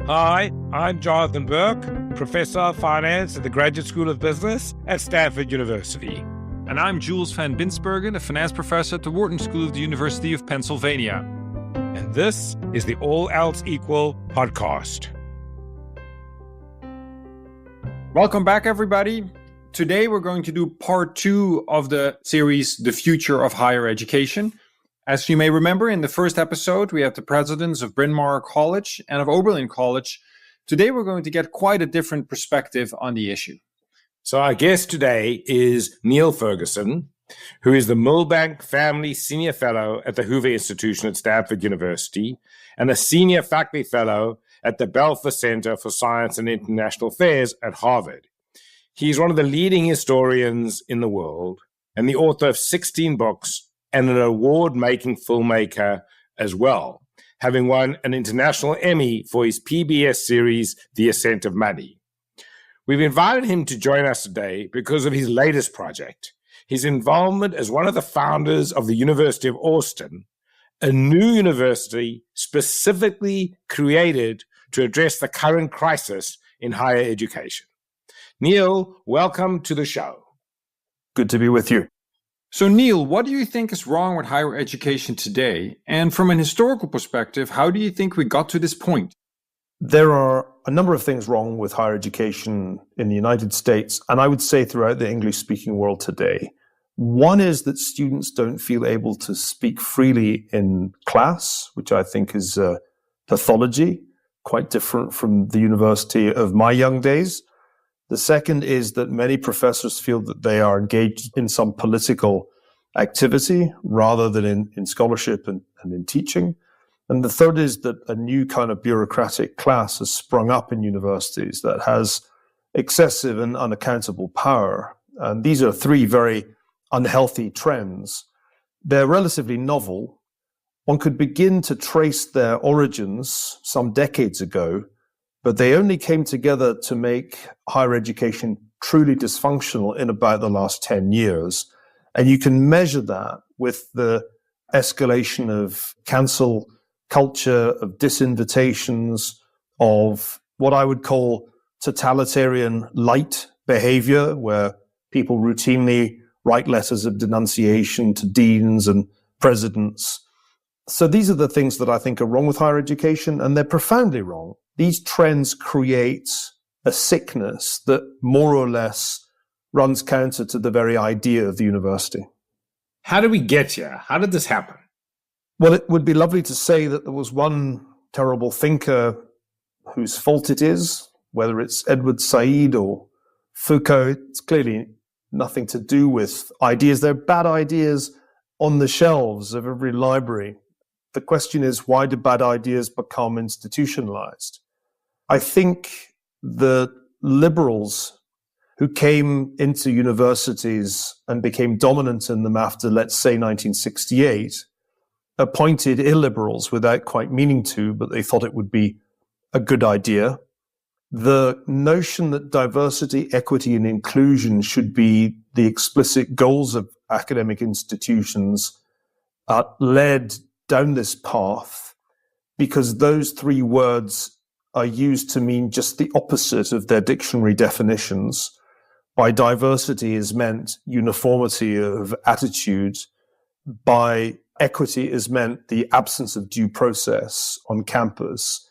Hi, I'm Jonathan Berk, Professor of Finance at the Graduate School of Business at Stanford University. And I'm Jules van Binsbergen, a finance professor at the Wharton School of the University of Pennsylvania. And this is the All Else Equal podcast. Welcome back, everybody. Today we're going to do part 2 of the series, The Future of Higher Education. As you may remember, in the first episode, we have the presidents of Bryn Mawr College and of Oberlin College. Today, we're going to get quite a different perspective on the issue. So our guest today is Niall Ferguson, who is the Millbank Family Senior Fellow at the Hoover Institution at Stanford University and a Senior Faculty Fellow at the Belfer Center for Science and International Affairs at Harvard. He's one of the leading historians in the world and the author of 16 books and an award-making filmmaker as well, having won an international Emmy for his PBS series, The Ascent of Money. We've invited him to join us today because of his latest project, his involvement as one of the founders of the University of Austin, a new university specifically created to address the current crisis in higher education. Niall, welcome to the show. Good to be with you. So, Niall, what do you think is wrong with higher education today? And from an historical perspective, how do you think we got to this point? There are a number of things wrong with higher education in the United States, and I would say throughout the English-speaking world today. One is that students don't feel able to speak freely in class, which I think is a pathology, quite different from the university of my young days. The second is that many professors feel that they are engaged in some political activity rather than in scholarship and in teaching. And the third is that a new kind of bureaucratic class has sprung up in universities that has excessive and unaccountable power. And these are three very unhealthy trends. They're relatively novel. One could begin to trace their origins some decades ago, but they only came together to make higher education truly dysfunctional in about the last 10 years. And you can measure that with the escalation of cancel culture, of disinvitations, of what I would call totalitarian light behavior, where people routinely write letters of denunciation to deans and presidents. So these are the things that I think are wrong with higher education, and they're profoundly wrong. These trends create a sickness that more or less runs counter to the very idea of the university. How did we get here? How did this happen? Well, it would be lovely to say that there was one terrible thinker whose fault it is, whether it's Edward Said or Foucault. It's clearly nothing to do with ideas. They're bad ideas on the shelves of every library. The question is, why do bad ideas become institutionalized? I think the liberals who came into universities and became dominant in them after, let's say, 1968, appointed illiberals without quite meaning to, but they thought it would be a good idea. The notion that diversity, equity, and inclusion should be the explicit goals of academic institutions led down this path because those three words are used to mean just the opposite of their dictionary definitions. By diversity is meant uniformity of attitude. By equity is meant the absence of due process on campus.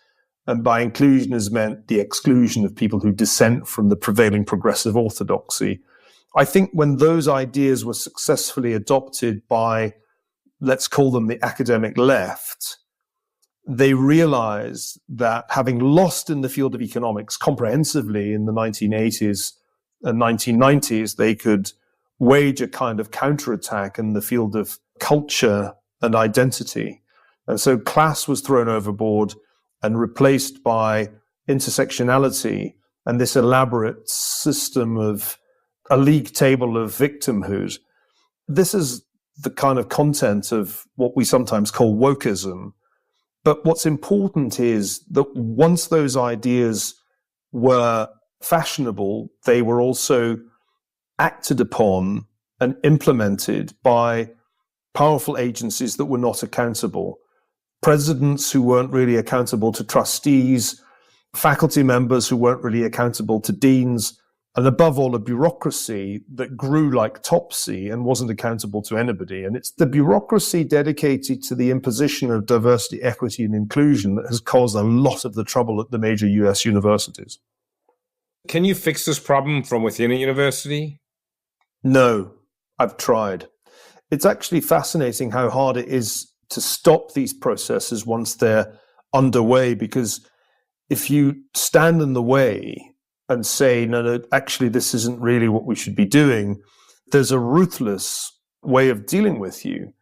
And by inclusion is meant the exclusion of people who dissent from the prevailing progressive orthodoxy. I think when those ideas were successfully adopted by, let's call them the academic left, they realized that having lost in the field of economics comprehensively in the 1980s and 1990s, they could wage a kind of counterattack in the field of culture and identity. And so class was thrown overboard and replaced by intersectionality and this elaborate system of a league table of victimhood. This is the kind of content of what we sometimes call wokeism. But what's important is that once those ideas were fashionable, they were also acted upon and implemented by powerful agencies that were not accountable. Presidents who weren't really accountable to trustees, faculty members who weren't really accountable to deans, and above all, a bureaucracy that grew like Topsy and wasn't accountable to anybody. And it's the bureaucracy dedicated to the imposition of diversity, equity, and inclusion that has caused a lot of the trouble at the major US universities. Can you fix this problem from within a university? No, I've tried. It's actually fascinating how hard it is to stop these processes once they're underway, because if you stand in the way and say, no, actually, this isn't really what we should be doing, there's a ruthless way of dealing with you.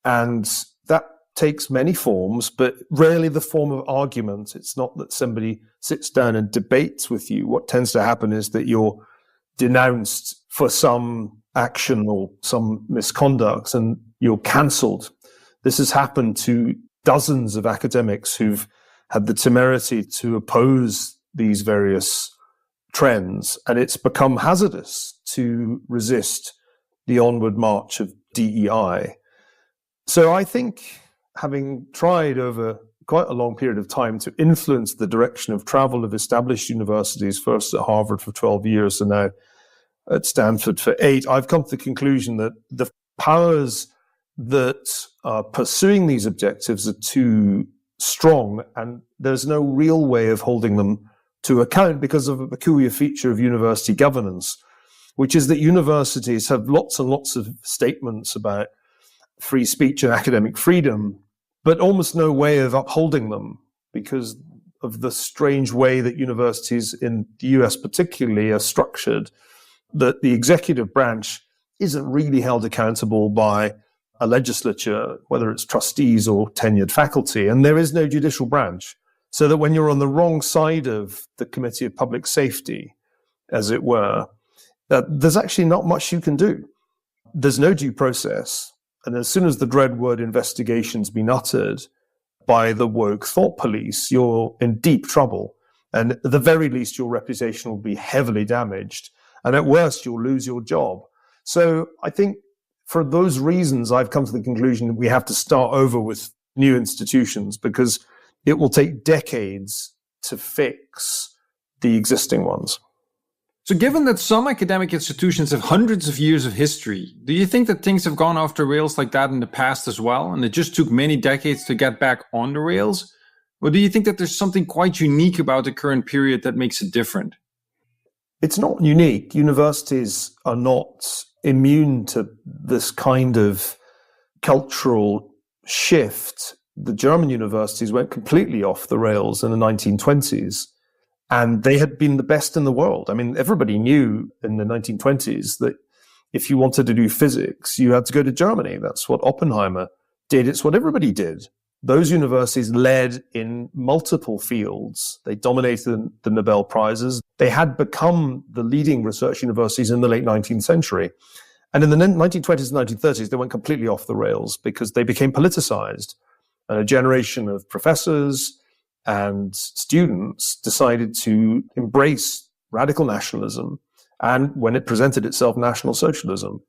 And that takes many forms, but rarely the form of argument. It's not that somebody sits down and debates with you. What tends to happen is that you're denounced for some action or some misconduct and you're cancelled. This has happened to dozens of academics who've had the temerity to oppose these various trends, and it's become hazardous to resist the onward march of DEI. So I think, having tried over quite a long period of time to influence the direction of travel of established universities, first at Harvard for 12 years and now at Stanford for 8, I've come to the conclusion that the powers that are pursuing these objectives are too strong, and there's no real way of holding them to account because of a peculiar feature of university governance, which is that universities have lots and lots of statements about free speech and academic freedom, but almost no way of upholding them because of the strange way that universities in the US particularly are structured, that the executive branch isn't really held accountable by a legislature, whether it's trustees or tenured faculty, and there is no judicial branch. So that when you're on the wrong side of the Committee of Public Safety, as it were, there's actually not much you can do. There's no due process. And as soon as the dread word investigation's been uttered by the woke thought police, you're in deep trouble. And at the very least, your reputation will be heavily damaged. And at worst, you'll lose your job. So I think for those reasons, I've come to the conclusion that we have to start over with new institutions, because it will take decades to fix the existing ones. So given that some academic institutions have hundreds of years of history, do you think that things have gone off the rails like that in the past as well, and it just took many decades to get back on the rails? Or do you think that there's something quite unique about the current period that makes it different? It's not unique. Universities are not immune to this kind of cultural shift. The German universities went completely off the rails in the 1920s, and they had been the best in the world. I mean, everybody knew in the 1920s that if you wanted to do physics, you had to go to Germany. That's what Oppenheimer did. It's what everybody did. Those universities led in multiple fields. They dominated the Nobel Prizes. They had become the leading research universities in the late 19th century. And in the 1920s and 1930s, they went completely off the rails because they became politicized. And a generation of professors and students decided to embrace radical nationalism, and when it presented itself, National Socialism.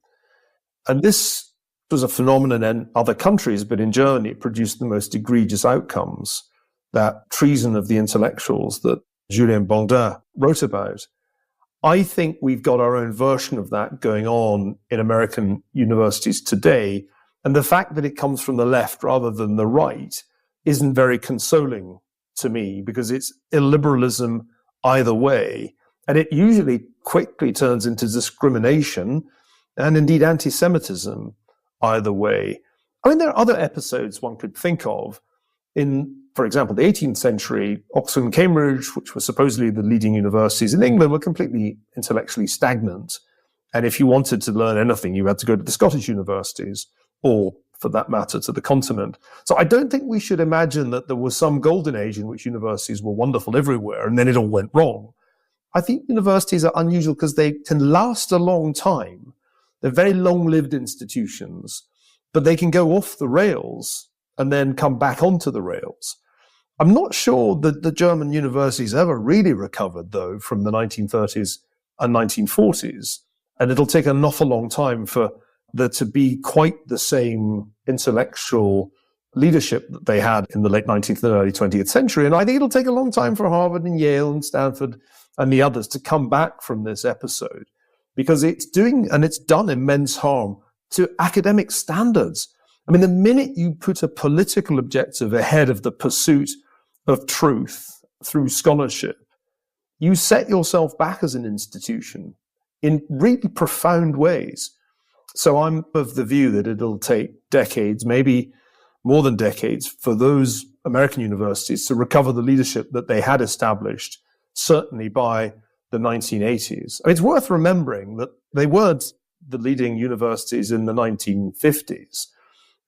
And this was a phenomenon in other countries, but in Germany it produced the most egregious outcomes, that treason of the intellectuals that Julien Baudin wrote about. I think we've got our own version of that going on in American universities today. And the fact that it comes from the left rather than the right isn't very consoling to me, because it's illiberalism either way. And it usually quickly turns into discrimination and indeed anti-Semitism either way. I mean, there are other episodes one could think of. In, for example, the 18th century, Oxford and Cambridge, which were supposedly the leading universities in England, were completely intellectually stagnant. And if you wanted to learn anything, you had to go to the Scottish universities, or for that matter, to the continent. So I don't think we should imagine that there was some golden age in which universities were wonderful everywhere and then it all went wrong. I think universities are unusual because they can last a long time. They're very long-lived institutions, but they can go off the rails and then come back onto the rails. I'm not sure that the German universities ever really recovered, though, from the 1930s and 1940s. And it'll take an awful long time for there to be quite the same intellectual leadership that they had in the late 19th and early 20th century. And I think it'll take a long time for Harvard and Yale and Stanford and the others to come back from this episode, because it's doing, and it's done immense harm to academic standards. I mean, the minute you put a political objective ahead of the pursuit of truth through scholarship, you set yourself back as an institution in really profound ways. So I'm of the view that it'll take decades, maybe more than decades, for those American universities to recover the leadership that they had established, certainly by the 1980s. I mean, it's worth remembering that they weren't the leading universities in the 1950s.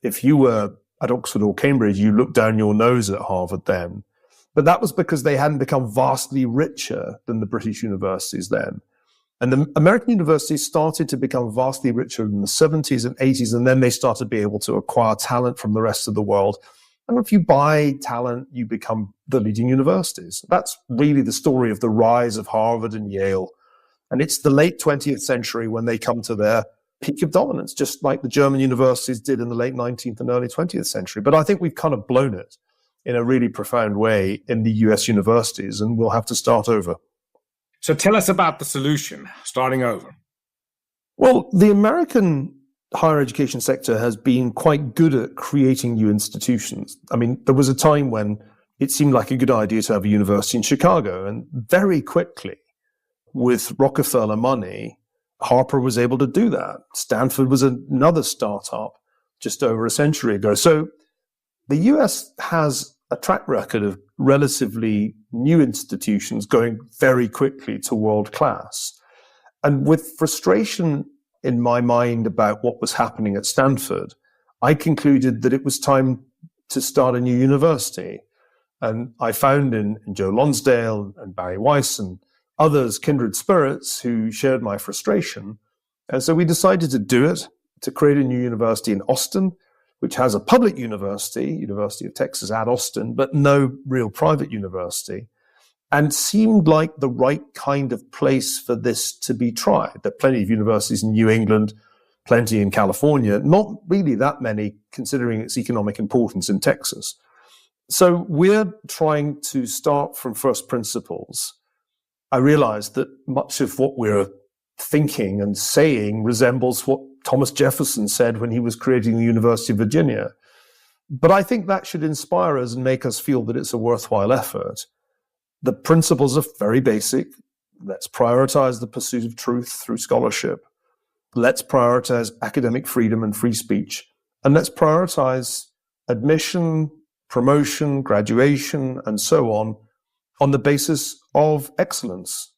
If you were at Oxford or Cambridge, you looked down your nose at Harvard then. But that was because they hadn't become vastly richer than the British universities then. And the American universities started to become vastly richer in the 70s and 80s, and then they started to be able to acquire talent from the rest of the world. And if you buy talent, you become the leading universities. That's really the story of the rise of Harvard and Yale. And it's the late 20th century when they come to their peak of dominance, just like the German universities did in the late 19th and early 20th century. But I think we've kind of blown it in a really profound way in the US universities, and we'll have to start over. So tell us about the solution, starting over. Well, the American higher education sector has been quite good at creating new institutions. I mean, there was a time when it seemed like a good idea to have a university in Chicago, and very quickly, with Rockefeller money, Harper was able to do that. Stanford was another startup just over a century ago. So the US has a track record of relatively new institutions going very quickly to world class. And with frustration in my mind about what was happening at Stanford, I concluded that it was time to start a new university. And I found in Joe Lonsdale and Barry Weiss and others kindred spirits who shared my frustration. And so we decided to do it, to create a new university in Austin, which has a public university, University of Texas at Austin, but no real private university, and seemed like the right kind of place for this to be tried. There are plenty of universities in New England, plenty in California, not really that many considering its economic importance in Texas. So we're trying to start from first principles. I realized that much of what we're thinking and saying resembles what Thomas Jefferson said when he was creating the University of Virginia. But I think that should inspire us and make us feel that it's a worthwhile effort. The principles are very basic. Let's prioritize the pursuit of truth through scholarship. Let's prioritize academic freedom and free speech. And let's prioritize admission, promotion, graduation, and so on the basis of excellence.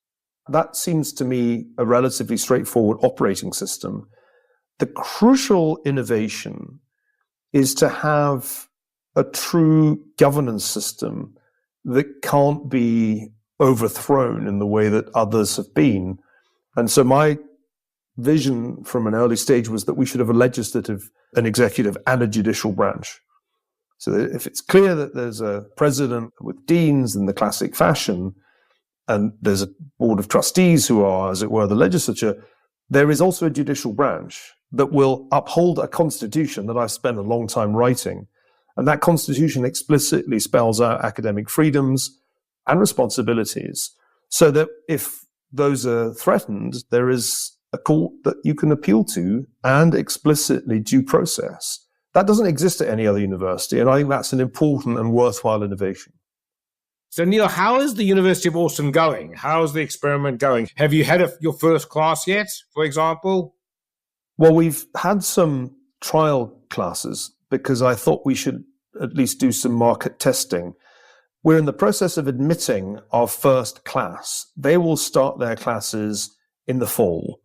That seems to me a relatively straightforward operating system. The crucial innovation is to have a true governance system that can't be overthrown in the way that others have been. And so my vision from an early stage was that we should have a legislative, an executive, and a judicial branch. So that if it's clear that there's a president with deans in the classic fashion, and there's a board of trustees who are, as it were, the legislature, there is also a judicial branch that will uphold a constitution that I've spent a long time writing. And that constitution explicitly spells out academic freedoms and responsibilities, so that if those are threatened, there is a court that you can appeal to and explicitly due process. That doesn't exist at any other university, and I think that's an important and worthwhile innovation. So, Niall, how is the University of Austin going? How is the experiment going? Have you had your first class yet, for example? Well, we've had some trial classes because I thought we should at least do some market testing. We're in the process of admitting our first class. They will start their classes in the fall.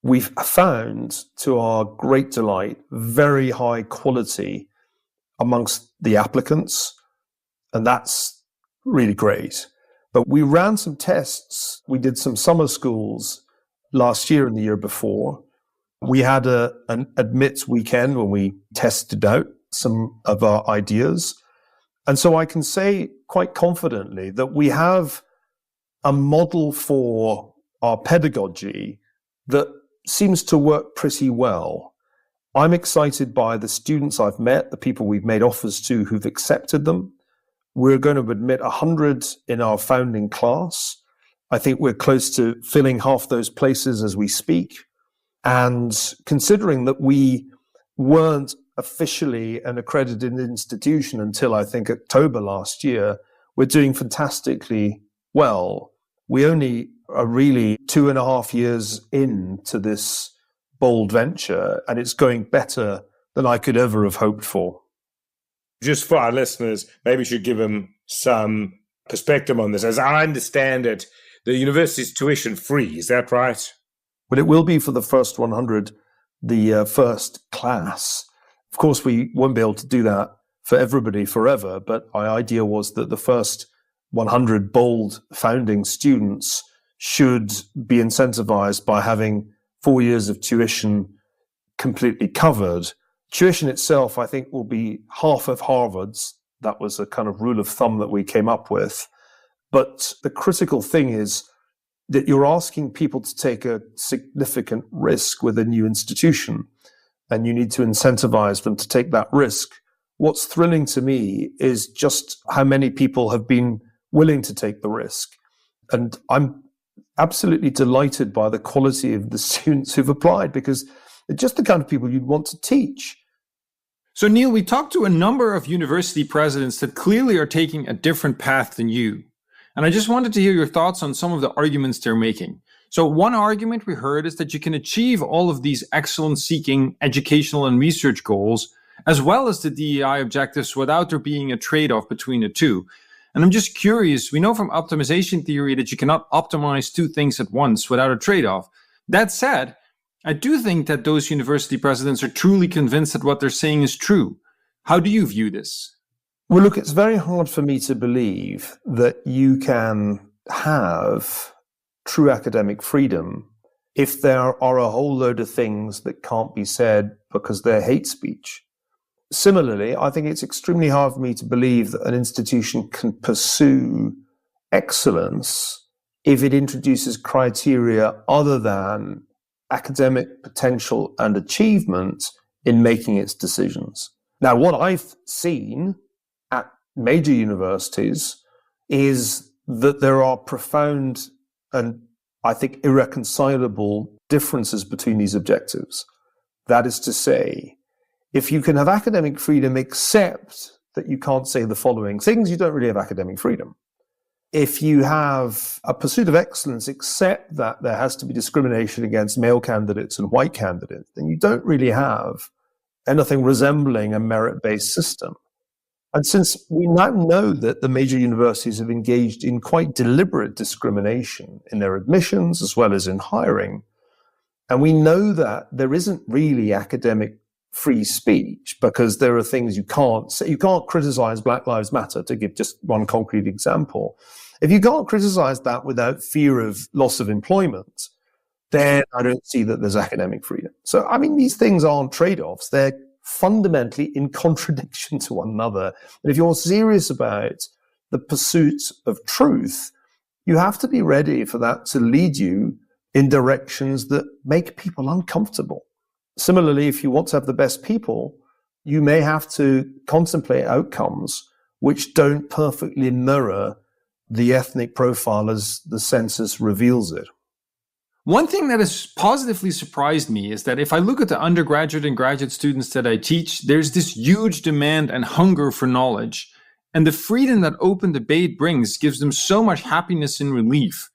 We've found, to our great delight, very high quality amongst the applicants, and that's really great. But we ran some tests. We did some summer schools last year and the year before. We had an admits weekend when we tested out some of our ideas. And so I can say quite confidently that we have a model for our pedagogy that seems to work pretty well. I'm excited by the students I've met, the people we've made offers to who've accepted them. We're going to admit 100 in our founding class. I think we're close to filling half those places as we speak. And considering that we weren't officially an accredited institution until I think October last year, we're doing fantastically well. We only are really 2.5 years into this bold venture, and it's going better than I could ever have hoped for. Just for our listeners, maybe we should give them some perspective on this. As I understand it, the university's tuition free, is that right? But it will be for the first 100, the first class. Of course, we won't be able to do that for everybody forever, but my idea was that the first 100 bold founding students should be incentivized by having 4 years of tuition completely covered. Tuition itself, I think, will be half of Harvard's. That was a kind of rule of thumb that we came up with. But the critical thing is that you're asking people to take a significant risk with a new institution, and you need to incentivize them to take that risk. What's thrilling to me is just how many people have been willing to take the risk. And I'm absolutely delighted by the quality of the students who've applied, because they're just the kind of people you'd want to teach. So Niall, we talked to a number of university presidents that clearly are taking a different path than you. And I just wanted to hear your thoughts on some of the arguments they're making. So one argument we heard is that you can achieve all of these excellence-seeking educational and research goals, as well as the DEI objectives, without there being a trade-off between the two. And I'm just curious, we know from optimization theory that you cannot optimize two things at once without a trade-off. That said, I do think that those university presidents are truly convinced that what they're saying is true. How do you view this? Well, look, it's very hard for me to believe that you can have true academic freedom if there are a whole load of things that can't be said because they're hate speech. Similarly, I think it's extremely hard for me to believe that an institution can pursue excellence if it introduces criteria other than academic potential and achievement in making its decisions. Now, what I've seen at major universities is that there are profound and, I think, irreconcilable differences between these objectives. That is to say, if you can have academic freedom except that you can't say the following things, you don't really have academic freedom. If you have a pursuit of excellence except that there has to be discrimination against male candidates and white candidates, then you don't really have anything resembling a merit-based system. And since we now know that the major universities have engaged in quite deliberate discrimination in their admissions as well as in hiring, and we know that there isn't really academic free speech because there are things you can't say. You can't criticize Black Lives Matter, to give just one concrete example. If you can't criticize that without fear of loss of employment, then I don't see that there's academic freedom. So, I mean, these things aren't trade-offs. They're fundamentally in contradiction to one another. And if you're serious about the pursuit of truth, you have to be ready for that to lead you in directions that make people uncomfortable. Similarly, if you want to have the best people, you may have to contemplate outcomes which don't perfectly mirror the ethnic profile as the census reveals it. One thing that has positively surprised me is that if I look at the undergraduate and graduate students that I teach, there's this huge demand and hunger for knowledge. And the freedom that open debate brings gives them so much happiness and relief.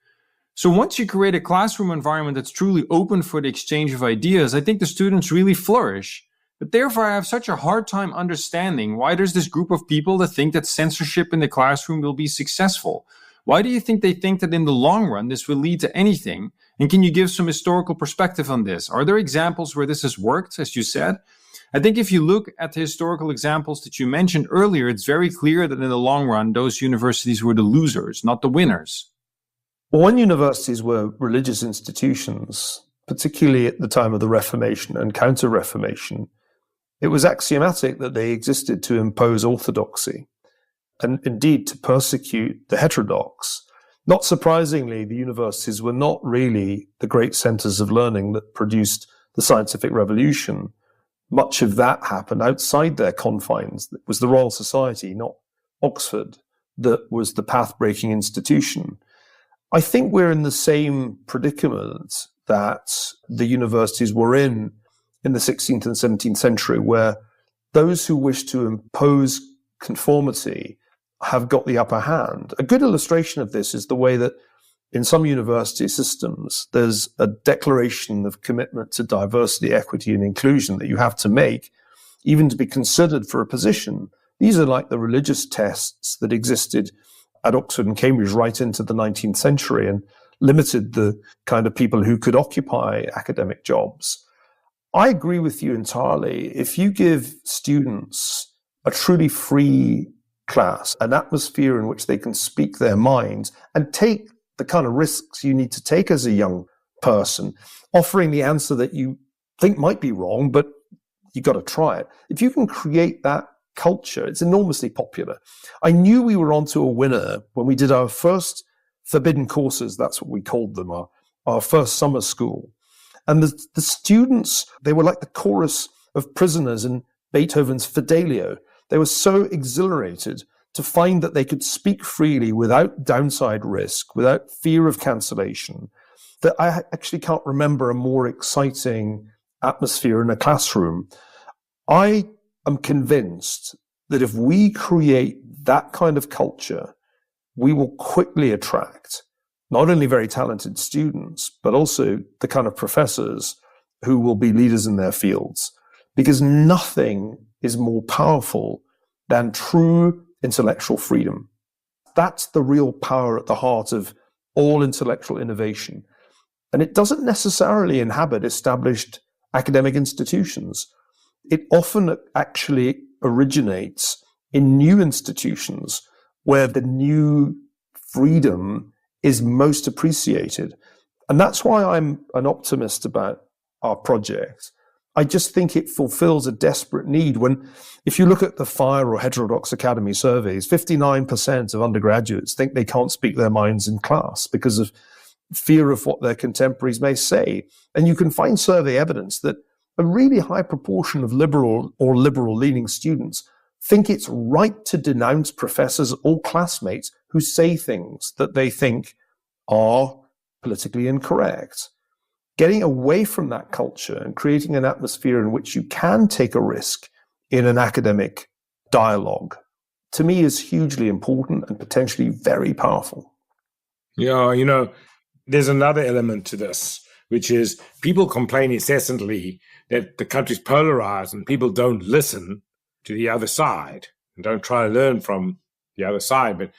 So once you create a classroom environment that's truly open for the exchange of ideas, I think the students really flourish. But therefore, I have such a hard time understanding why there's this group of people that think that censorship in the classroom will be successful. Why do you think they think that in the long run this will lead to anything? And can you give some historical perspective on this? Are there examples where this has worked, as you said? I think if you look at the historical examples that you mentioned earlier, it's very clear that in the long run, those universities were the losers, not the winners. Well, when universities were religious institutions, particularly at the time of the Reformation and Counter-Reformation, it was axiomatic that they existed to impose orthodoxy and indeed to persecute the heterodox. Not surprisingly, the universities were not really the great centers of learning that produced the scientific revolution. much of that happened outside their confines. It was the Royal Society, not Oxford, that was the path-breaking institution. I think we're in the same predicament that the universities were in the 16th and 17th century, where those who wish to impose conformity have got the upper hand. A good illustration of this is the way that in some university systems, there's a declaration of commitment to diversity, equity, and inclusion that you have to make, even to be considered for a position. These are like the religious tests that existed at Oxford and Cambridge right into the 19th century and limited the kind of people who could occupy academic jobs. I agree with you entirely. If you give students a truly free class, an atmosphere in which they can speak their minds and take the kind of risks you need to take as a young person, offering the answer that you think might be wrong, but you got to try it. If you can create that culture, it's enormously popular. I knew we were onto a winner when we did our first forbidden courses, that's what we called them, our first summer school. And the students, they were like the chorus of prisoners in Beethoven's Fidelio. They were so exhilarated to find that they could speak freely without downside risk, without fear of cancellation, that I actually can't remember a more exciting atmosphere in a classroom. I am convinced that if we create that kind of culture, we will quickly attract not only very talented students, but also the kind of professors who will be leaders in their fields. Because nothing is more powerful than true intellectual freedom. That's the real power at the heart of all intellectual innovation. And it doesn't necessarily inhabit established academic institutions. It often actually originates in new institutions where the new freedom is most appreciated. And that's why I'm an optimist about our project. I just think it fulfills a desperate need. If you look at the FIRE or Heterodox Academy surveys, 59% of undergraduates think they can't speak their minds in class because of fear of what their contemporaries may say. And you can find survey evidence that a really high proportion of liberal or liberal-leaning students think it's right to denounce professors or classmates who say things that they think are politically incorrect. Getting away from that culture and creating an atmosphere in which you can take a risk in an academic dialogue, to me, is hugely important and potentially very powerful. Yeah, there's another element to this, which is people complain incessantly that the country's polarized and people don't listen to the other side and don't try to learn from the other side. But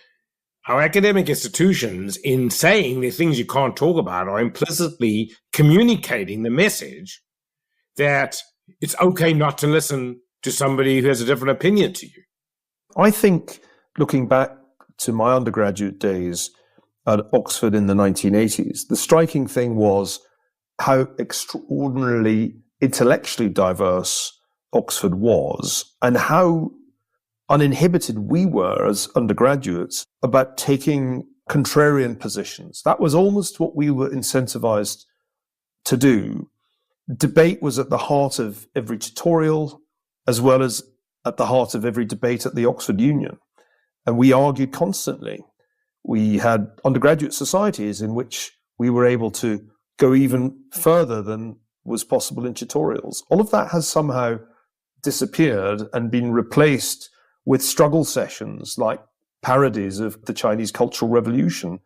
our academic institutions, in saying the things you can't talk about, are implicitly communicating the message that it's okay not to listen to somebody who has a different opinion to you. I think, looking back to my undergraduate days at Oxford in the 1980s, the striking thing was how extraordinarily intellectually diverse Oxford was and how uninhibited we were as undergraduates about taking contrarian positions. That was almost what we were incentivized to do. Debate was at the heart of every tutorial, as well as at the heart of every debate at the Oxford Union. And we argued constantly. We had undergraduate societies in which we were able to go even further than was possible in tutorials. All of that has somehow disappeared and been replaced with struggle sessions like parodies of the Chinese Cultural Revolution,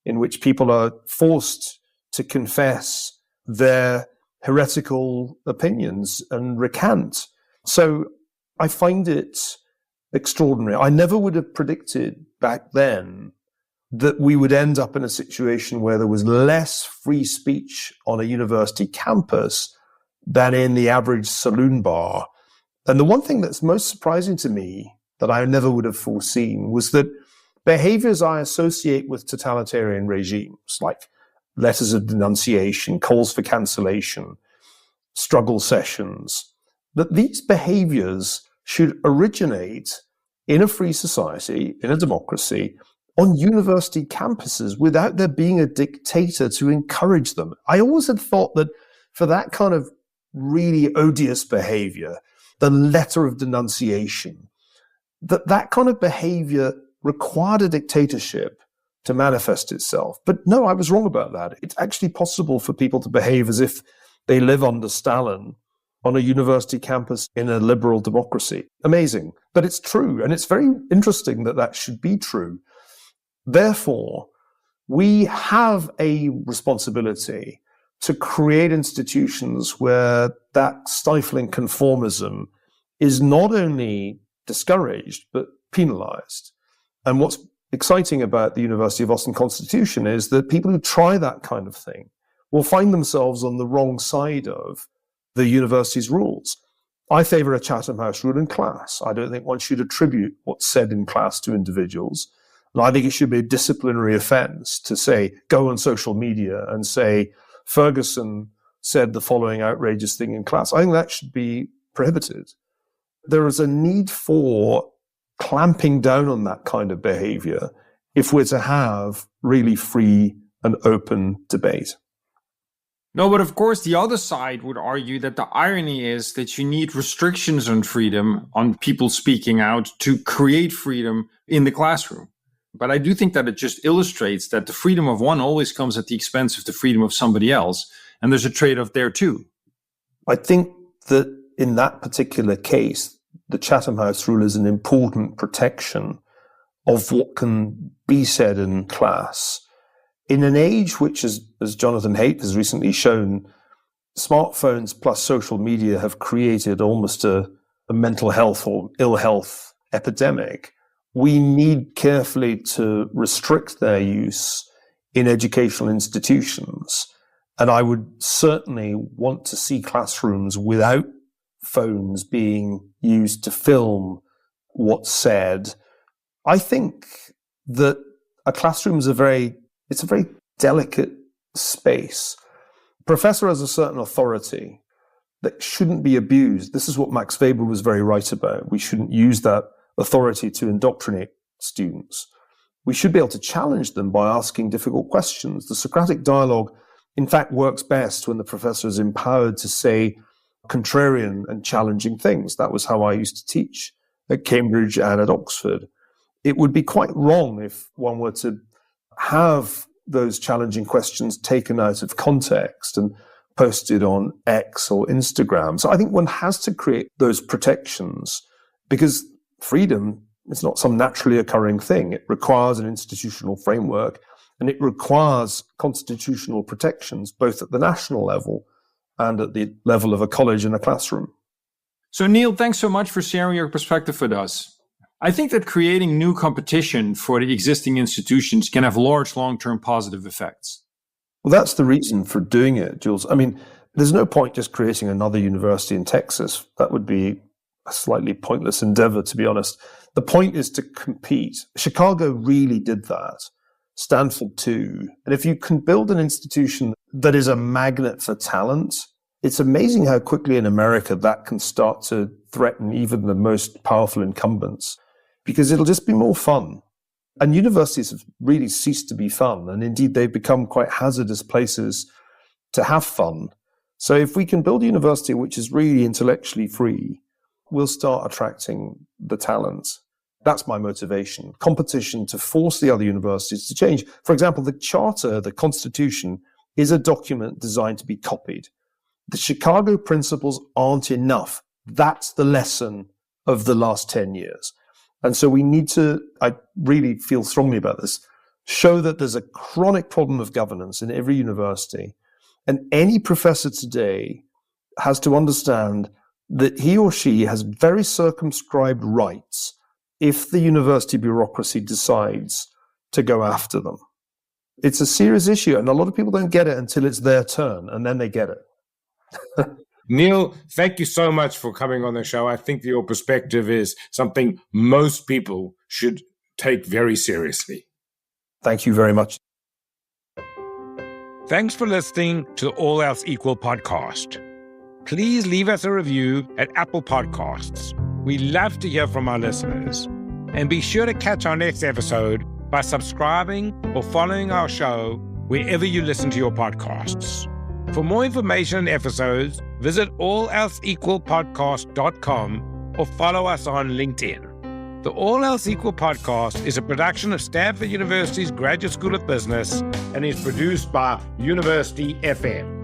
in which people are forced to confess their heretical opinions and recant. So I find it extraordinary. I never would have predicted back then that we would end up in a situation where there was less free speech on a university campus than in the average saloon bar. And the one thing that's most surprising to me that I never would have foreseen was that behaviors I associate with totalitarian regimes, like letters of denunciation, calls for cancellation, struggle sessions, that these behaviors should originate in a free society, in a democracy, on university campuses without there being a dictator to encourage them. I always had thought that for that kind of really odious behavior, the letter of denunciation, that kind of behavior required a dictatorship to manifest itself. But no, I was wrong about that. It's actually possible for people to behave as if they live under Stalin on a university campus in a liberal democracy. Amazing. But it's true. And it's very interesting that that should be true. Therefore, we have a responsibility to create institutions where that stifling conformism is not only discouraged, but penalized. And what's exciting about the University of Austin Constitution is that people who try that kind of thing will find themselves on the wrong side of the university's rules. I favor a Chatham House rule in class. I don't think one should attribute what's said in class to individuals. And I think it should be a disciplinary offense to say, go on social media and say, Ferguson said the following outrageous thing in class. I think that should be prohibited. There is a need for clamping down on that kind of behavior if we're to have really free and open debate. No, but of course, the other side would argue that the irony is that you need restrictions on freedom, on people speaking out, to create freedom in the classroom. But I do think that it just illustrates that the freedom of one always comes at the expense of the freedom of somebody else. And there's a trade-off there too. I think that in that particular case, the Chatham House rule is an important protection of what can be said in class. In an age which, as Jonathan Haidt has recently shown, smartphones plus social media have created almost a mental health or ill health epidemic, we need carefully to restrict their use in educational institutions. And I would certainly want to see classrooms without phones being used to film what's said. I think that a classroom is a very delicate space. A professor has a certain authority that shouldn't be abused. This is what Max Weber was very right about. We shouldn't use that authority to indoctrinate students. We should be able to challenge them by asking difficult questions. The Socratic dialogue, in fact, works best when the professor is empowered to say contrarian and challenging things. That was how I used to teach at Cambridge and at Oxford. It would be quite wrong if one were to have those challenging questions taken out of context and posted on X or Instagram. So I think one has to create those protections because freedom is not some naturally occurring thing. It requires an institutional framework and it requires constitutional protections, both at the national level and at the level of a college and a classroom. So Niall, thanks so much for sharing your perspective with us. I think that creating new competition for the existing institutions can have large long-term positive effects. Well, that's the reason for doing it, Jules. I mean, there's no point just creating another university in Texas. That would be a slightly pointless endeavor, to be honest. The point is to compete. Chicago really did that. Stanford too. And if you can build an institution that is a magnet for talent, it's amazing how quickly in America that can start to threaten even the most powerful incumbents, because it'll just be more fun. And universities have really ceased to be fun. And indeed, they've become quite hazardous places to have fun. So if we can build a university which is really intellectually free, we'll start attracting the talent. That's my motivation. Competition to force the other universities to change. For example, the Charter, the Constitution, is a document designed to be copied. The Chicago principles aren't enough. That's the lesson of the last 10 years. And so we need to, I really feel strongly about this, show that there's a chronic problem of governance in every university. And any professor today has to understand that he or she has very circumscribed rights if the university bureaucracy decides to go after them. It's a serious issue, and a lot of people don't get it until it's their turn, and then they get it. Niall, thank you so much for coming on the show. I think your perspective is something most people should take very seriously. Thank you very much. Thanks for listening to the All Else Equal podcast. Please leave us a review at Apple Podcasts. We love to hear from our listeners. And be sure to catch our next episode by subscribing or following our show wherever you listen to your podcasts. For more information and episodes, visit allelseequalpodcast.com or follow us on LinkedIn. The All Else Equal podcast is a production of Stanford University's Graduate School of Business and is produced by University FM.